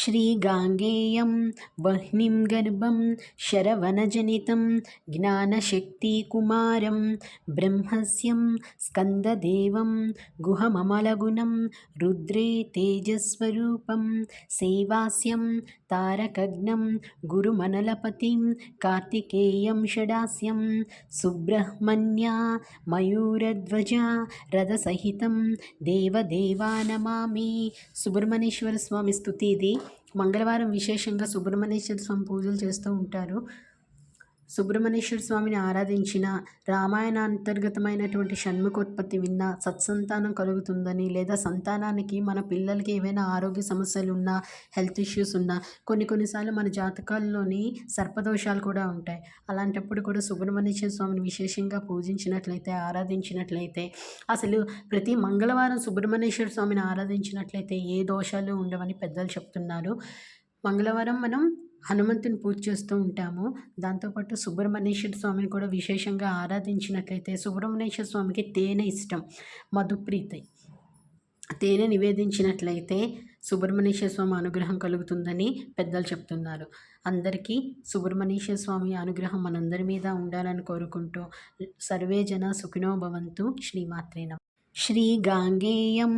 श्रीगाङ्गेयं वह्निं गर्भं शरवणजनितं ज्ञानशक्तिकुमारं ब्रह्मस्यं स्कन्ददेवं गुहममलगुणं रुद्रे तेजस्वरूपं सेवास्यं तारकग्नं गुरुमनलपतिं कार्तिकेयं षडास्यं सुब्रह्मण्या मयूरध्वजा रथसहितं देवदेवा नमामि. సుబ్రహ్మణ్యేశ్వర స్వామి స్తుతి. ఇది మంగళవారం విశేషంగా సుబ్రహ్మణ్యేశ్వర స్వామి పూజలు చేస్తూ ఉంటారు. సుబ్రహ్మణ్యేశ్వర స్వామిని ఆరాధించిన, రామాయణాంతర్గతమైనటువంటి షణ్ముఖోత్పత్తి విన్న సత్సంతానం కలుగుతుందని, లేదా సంతానానికి మన పిల్లలకి ఏవైనా ఆరోగ్య సమస్యలు ఉన్నా, హెల్త్ ఇష్యూస్ ఉన్నా, కొన్నిసార్లు మన జాతకాల్లోని సర్పదోషాలు కూడా ఉంటాయి. అలాంటప్పుడు కూడా సుబ్రహ్మణ్యేశ్వర స్వామిని విశేషంగా పూజించినట్లయితే, ఆరాధించినట్లయితే, అసలు ప్రతి మంగళవారం సుబ్రహ్మణ్యేశ్వర స్వామిని ఆరాధించినట్లయితే ఏ దోషాలు ఉండవని పెద్దలు చెప్తున్నారు. మంగళవారం మనం హనుమంతుని పూజ చేస్తూ ఉంటాము. దాంతోపాటు సుబ్రహ్మణ్యేశ్వర స్వామిని కూడా విశేషంగా ఆరాధించినట్లయితే, సుబ్రహ్మణ్యేశ్వర స్వామికి తేనె ఇష్టం, మధుప్రీతి. తేనె నివేదించినట్లయితే సుబ్రహ్మణ్యేశ్వర స్వామి అనుగ్రహం కలుగుతుందని పెద్దలు చెప్తున్నారు. అందరికీ సుబ్రహ్మణ్యేశ్వర స్వామి అనుగ్రహం మనందరి మీద ఉండాలని కోరుకుంటూ, సర్వే జన సుఖినో భవంతు. శ్రీమాత్రే నమః. శ్రీగాంగేయం